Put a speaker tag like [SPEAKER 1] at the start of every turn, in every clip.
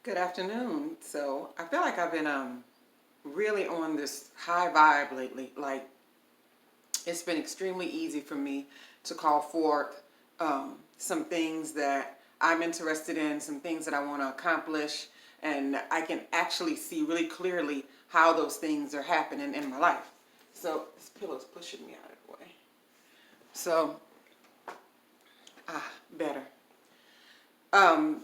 [SPEAKER 1] Good afternoon. So I feel like I've been really on this high vibe lately. Like it's been extremely easy for me to call forth some things that I'm interested in, some things that I want to accomplish, and I can actually see really clearly how those things are happening in my life. So this pillow's pushing me out of the way. So better. Um,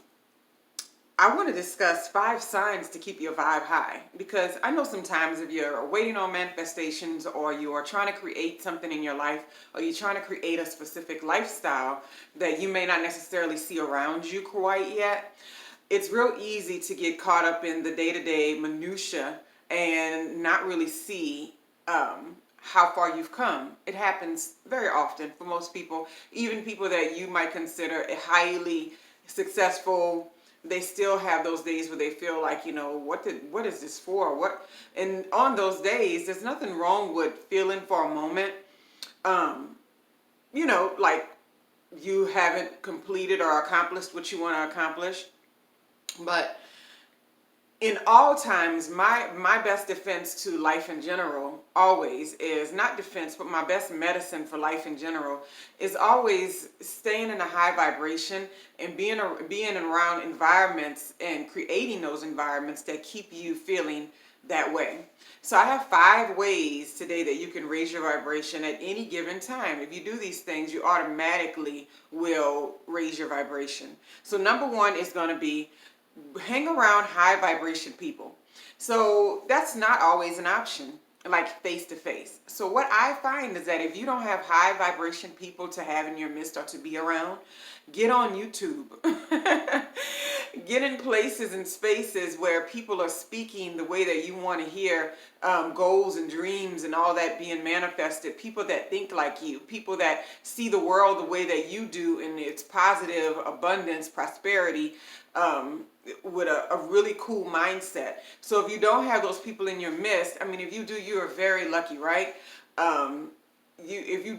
[SPEAKER 1] I want to discuss 5 signs to keep your vibe high because I know sometimes if you're waiting on manifestations or you are trying to create something in your life or you're trying to create a specific lifestyle that you may not necessarily see around you quite yet, it's real easy to get caught up in the day-to-day minutia and not really see how far you've come. It happens very often for most people, even people that you might consider a highly successful. They still have those days where they feel like, what is this for? What? And on those days, there's nothing wrong with feeling for a moment, um, like you haven't completed or accomplished what you want to accomplish. But in all times, my best defense to life in general always is not defense, but my best medicine for life in general is always staying in a high vibration and being around environments and creating those environments that keep you feeling that way. So I have 5 ways today that you can raise your vibration at any given time. If you do these things, you automatically will raise your vibration. So number 1 is going to be hang around high vibration people. So that's not always an option, like face to face. So what I find is that if you don't have high vibration people to have in your midst or to be around, get on YouTube. Get in places and spaces where people are speaking the way that you want to hear goals and dreams and all that being manifested. People that think like you, people that see the world the way that you do in its positive abundance, prosperity, with a really cool mindset. So if you don't have those people in your midst, I mean, if you do, you are very lucky, right? If you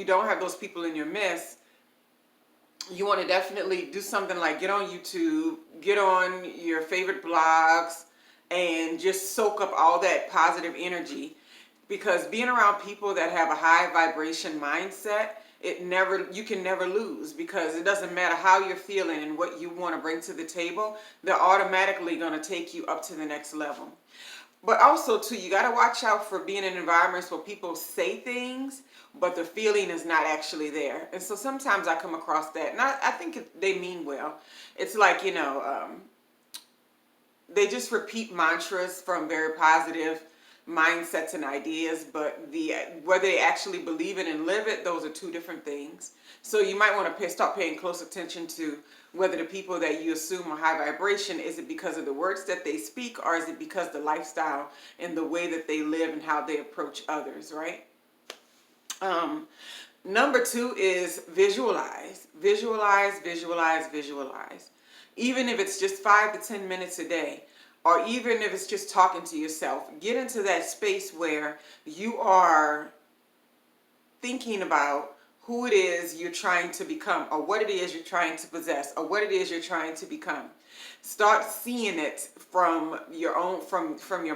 [SPEAKER 1] don't have those people in your midst, you want to definitely do something like get on YouTube, get on your favorite blogs, and just soak up all that positive energy. Because being around people that have a high vibration mindset, you can never lose, because it doesn't matter how you're feeling and what you want to bring to the table, they're automatically going to take you up to the next level. But also too, you got to watch out for being in environments where people say things, but the feeling is not actually there. And so sometimes I come across that, and I think they mean well. It's like, they just repeat mantras from very positive mindsets and ideas, but whether they actually believe it and live it, those are 2 different things. So you might want to start paying close attention to whether the people that you assume are high vibration, is it because of the words that they speak, or is it because the lifestyle and the way that they live and how they approach others, right? Number 2 is visualize. Visualize, visualize, visualize. Even if it's just 5 to 10 minutes a day, or even if it's just talking to yourself, get into that space where you are thinking about who it is you're trying to become, or what it is you're trying to possess, or what it is you're trying to become. Start seeing it from your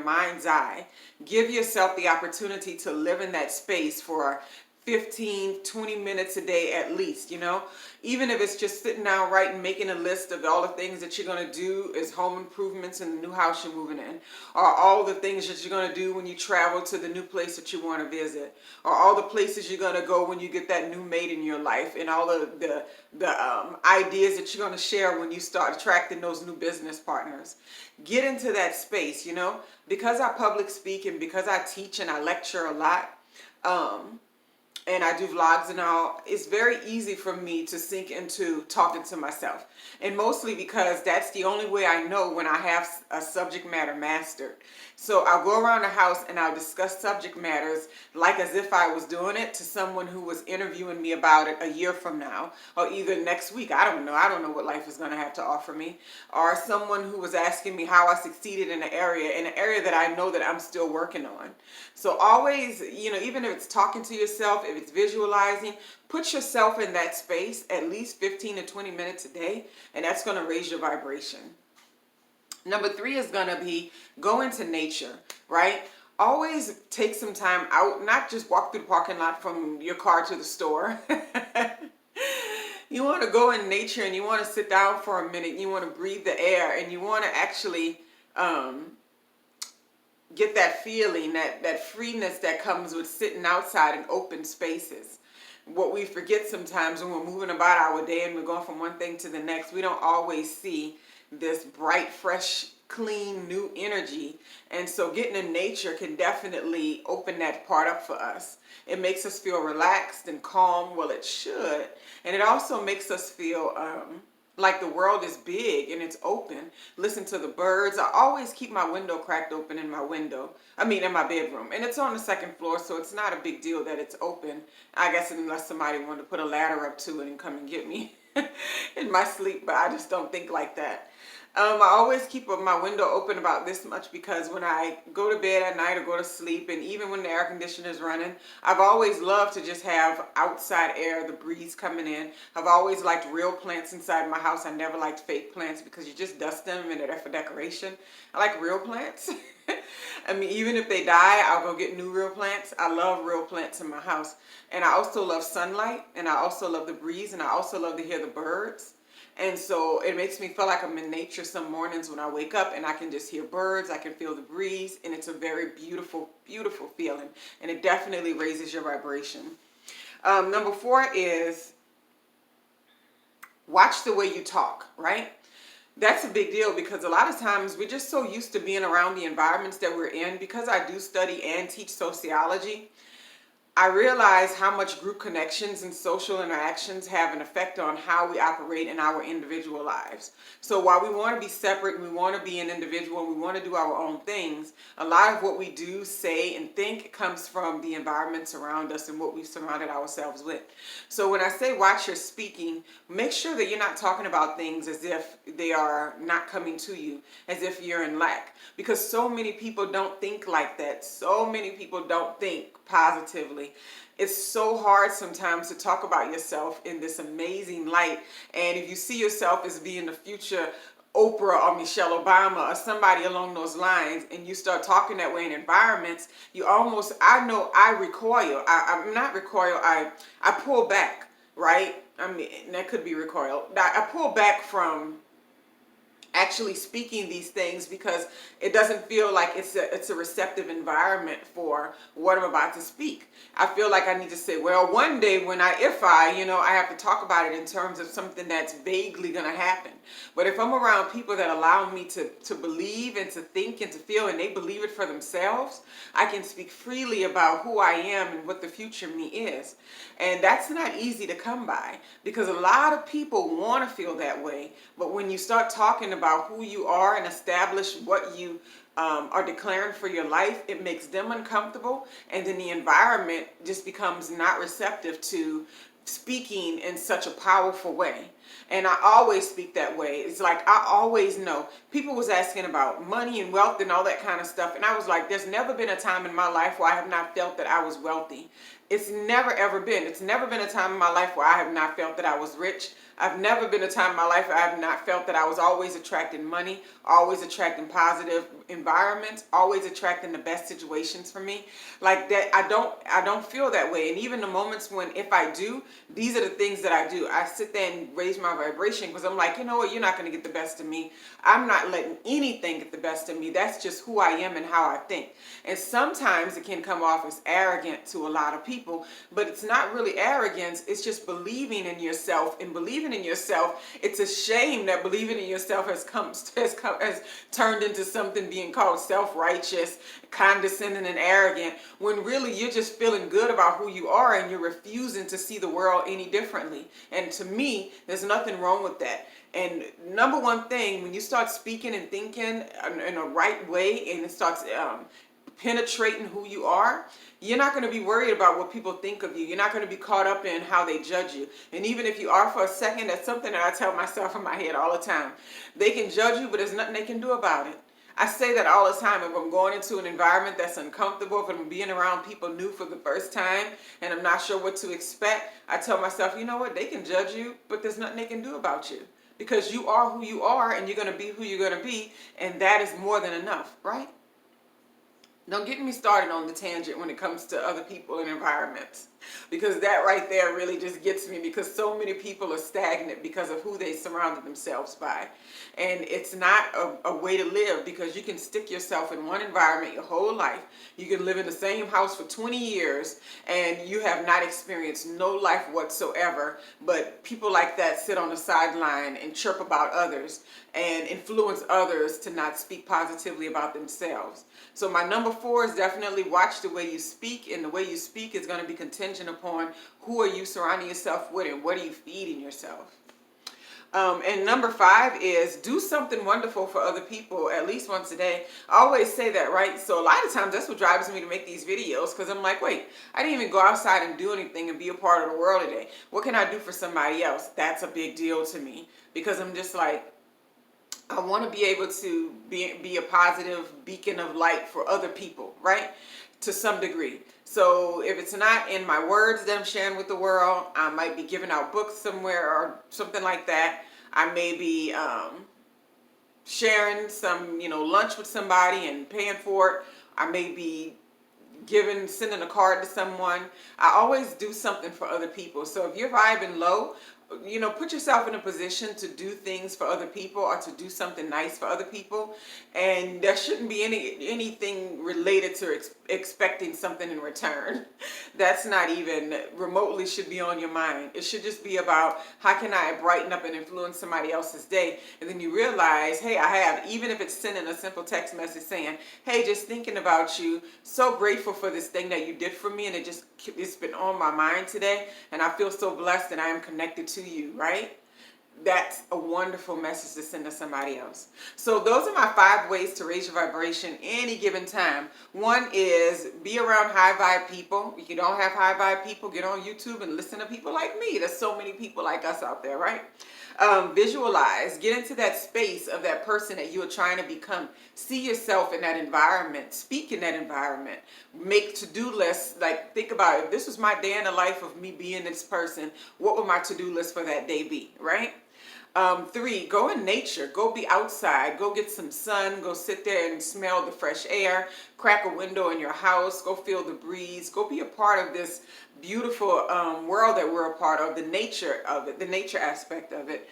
[SPEAKER 1] mind's eye. Give yourself the opportunity to live in that space for 15, 20 minutes a day at least, even if it's just sitting down writing, making a list of all the things that you're going to do as home improvements in the new house you're moving in, or all the things that you're going to do when you travel to the new place that you want to visit, or all the places you're going to go when you get that new mate in your life, and all the ideas that you're going to share when you start attracting those new business partners. Get into that space, because I public speak and because I teach and I lecture a lot, and I do vlogs and all, it's very easy for me to sink into talking to myself. And mostly because that's the only way I know when I have a subject matter mastered. So I'll go around the house and I'll discuss subject matters like as if I was doing it to someone who was interviewing me about it a year from now, or either next week. I don't know what life is going to have to offer me, or someone who was asking me how I succeeded in an area that I know that I'm still working on. So always, even if it's talking to yourself, if it's visualizing, put yourself in that space at least 15 to 20 minutes a day, and that's going to raise your vibration. Number three is gonna be go into nature, right? Always take some time out, not just walk through the parking lot from your car to the store. You want to go in nature and you want to sit down for a minute. You want to breathe the air and you want to actually get that feeling, that freeness that comes with sitting outside in open spaces. What we forget sometimes when we're moving about our day and we're going from one thing to the next, we don't always see this bright, fresh, clean, new energy. And so getting in nature can definitely open that part up for us. It makes us feel relaxed and calm. Well, it should. And it also makes us feel like the world is big and it's open. Listen to the birds. I always keep my window cracked open in my in my bedroom. And it's on the second floor, so it's not a big deal that it's open. I guess unless somebody wanted to put a ladder up to it and come and get me in my sleep, but I just don't think like that. I always keep my window open about this much because when I go to bed at night or go to sleep, and even when the air conditioner is running, I've always loved to just have outside air, the breeze coming in. I've always liked real plants inside my house. I never liked fake plants because you just dust them and they're there for decoration. I like real plants. I mean, even if they die, I'll go get new real plants. I love real plants in my house. And I also love sunlight, and I also love the breeze, and I also love to hear the birds. And so it makes me feel like I'm in nature some mornings when I wake up and I can just hear birds, I can feel the breeze, and it's a very beautiful, beautiful feeling. And it definitely raises your vibration. Number four is watch the way you talk, right? That's a big deal because a lot of times we're just so used to being around the environments that we're in. Because I do study and teach sociology, I realize how much group connections and social interactions have an effect on how we operate in our individual lives. So while we want to be separate and we want to be an individual and we want to do our own things, a lot of what we do, say, and think comes from the environments around us and what we've surrounded ourselves with. So when I say watch your speaking, make sure that you're not talking about things as if they are not coming to you, as if you're in lack. Because so many people don't think like that. So many people don't think positively. It's so hard sometimes to talk about yourself in this amazing light. And if you see yourself as being the future Oprah or Michelle Obama or somebody along those lines, and you start talking that way in environments, you almost, I know I recoil. I'm not recoil, I pull back, right? I mean, that could be recoil. I pull back from actually speaking these things because it doesn't feel like it's a receptive environment for what I'm about to speak. I feel like I need to say, well, one day when I have to talk about it in terms of something that's vaguely going to happen. But if I'm around people that allow me to believe and to think and to feel, and they believe it for themselves, I can speak freely about who I am and what the future me is. And that's not easy to come by because a lot of people want to feel that way. But when you start talking about who you are and establish what you are declaring for your life, it makes them uncomfortable, and then the environment just becomes not receptive to speaking in such a powerful way. And I always speak that way. It's like I always know. People was asking about money and wealth and all that kind of stuff, and I was like, there's never been a time in my life where I have not felt that I was wealthy. It's never ever been. It's never been a time in my life where I have not felt that I was rich. I've never been a time in my life where I have not felt that I was always attracting money, always attracting positive environments, always attracting the best situations for me. Like that, I don't feel that way. And even the moments when, if I do, these are the things that I do. I sit there and raise my vibration because I'm like, you know what, you're not going to get the best of me. I'm not letting anything get the best of me. That's just who I am and how I think. And sometimes it can come off as arrogant to a lot of people, but it's not really arrogance. It's just believing in yourself, and believing in yourself. It's a shame that believing in yourself has turned into something being called self-righteous, condescending, and arrogant, when really you're just feeling good about who you are and you're refusing to see the world any differently. And to me, there's nothing wrong with that. And number one thing, when you start speaking and thinking in a right way, and it starts penetrating who you are, you're not going to be worried about what people think of you. You're not going to be caught up in how they judge you. And even if you are for a second, that's something that I tell myself in my head all the time. They can judge you, but there's nothing they can do about it. I say that all the time. If I'm going into an environment that's uncomfortable, if I'm being around people new for the first time and I'm not sure what to expect, I tell myself, you know what, they can judge you, but there's nothing they can do about you. because you are who you are and you're going to be who you're going to be, and that is more than enough, right? Don't get me started on the tangent when it comes to other people and environments, because that right there really just gets me, because so many people are stagnant because of who they surrounded themselves by. And it's not a way to live, because you can stick yourself in one environment your whole life. You can live in the same house for 20 years and you have not experienced no life whatsoever, but people like that sit on the sideline and chirp about others and influence others to not speak positively about themselves. So my number 4 is definitely watch the way you speak, and the way you speak is going to be contingent upon who are you surrounding yourself with and what are you feeding yourself. And number 5 is do something wonderful for other people at least once a day. I always say that, right? So a lot of times that's what drives me to make these videos, because I'm like, wait, I didn't even go outside and do anything and be a part of the world today. What can I do for somebody else? That's a big deal to me, because I'm just like, I want to be able to be a positive beacon of light for other people, right? To some degree. So if it's not in my words that I'm sharing with the world, I might be giving out books somewhere or something like that. I may be sharing some, lunch with somebody and paying for it. I may be sending a card to someone. I always do something for other people. So if you're vibing low, put yourself in a position to do things for other people or to do something nice for other people. And there shouldn't be anything related to expecting something in return. That's not even remotely should be on your mind. It should just be about, how can I brighten up and influence somebody else's day? And then you realize, hey, even if it's sending a simple text message saying, hey, just thinking about you, so grateful for this thing that you did for me, and it's been on my mind today, and I feel so blessed and I am connected to you, right? That's a wonderful message to send to somebody else. So those are my 5 ways to raise your vibration any given time. 1 is be around high vibe people. If you don't have high vibe people, get on YouTube and listen to people like me. There's so many people like us out there, right? Visualize, get into that space of that person that you are trying to become. See yourself in that environment, speak in that environment, make to-do lists. Like, think about it. If this was my day in the life of me being this person, what would my to-do list for that day be, right? 3, go in nature, go be outside, go get some sun, go sit there and smell the fresh air, crack a window in your house, go feel the breeze, go be a part of this beautiful world that we're a part of, the nature of it, the nature aspect of it.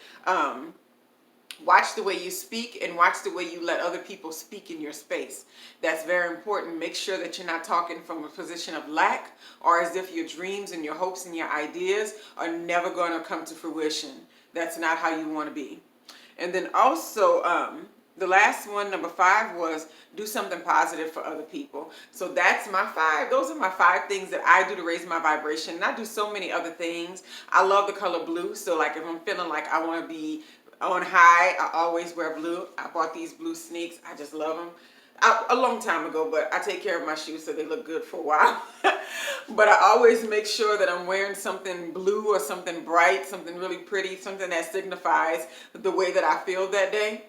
[SPEAKER 1] Watch the way you speak and watch the way you let other people speak in your space. That's very important. Make sure that you're not talking from a position of lack or as if your dreams and your hopes and your ideas are never going to come to fruition. That's not how you want to be. And then also, the last one, number 5, was do something positive for other people. So that's my 5. Those are my 5 things that I do to raise my vibration. And I do so many other things. I love the color blue. So like if I'm feeling like I want to be on high, I always wear blue. I bought these blue sneaks. I just love them. A long time ago, but I take care of my shoes so they look good for a while. But I always make sure that I'm wearing something blue or something bright, something really pretty, something that signifies the way that I feel that day.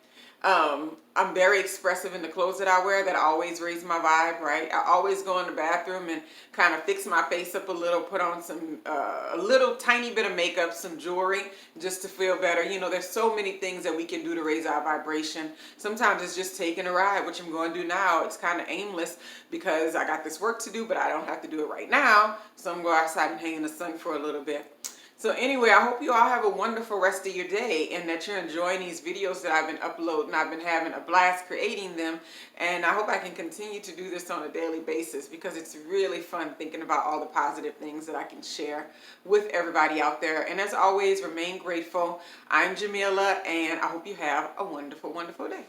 [SPEAKER 1] I'm very expressive in the clothes that I wear. That always raise my vibe, right? I always go in the bathroom and kind of fix my face up a little, put on some a little tiny bit of makeup, some jewelry, just to feel better. There's so many things that we can do to raise our vibration. Sometimes it's just taking a ride, which I'm going to do now. It's kind of aimless because I got this work to do, but I don't have to do it right now. So I'm going to go outside and hang in the sun for a little bit. So anyway, I hope you all have a wonderful rest of your day and that you're enjoying these videos that I've been uploading. I've been having a blast creating them, and I hope I can continue to do this on a daily basis because it's really fun thinking about all the positive things that I can share with everybody out there. And as always, remain grateful. I'm Jamila, and I hope you have a wonderful, wonderful day.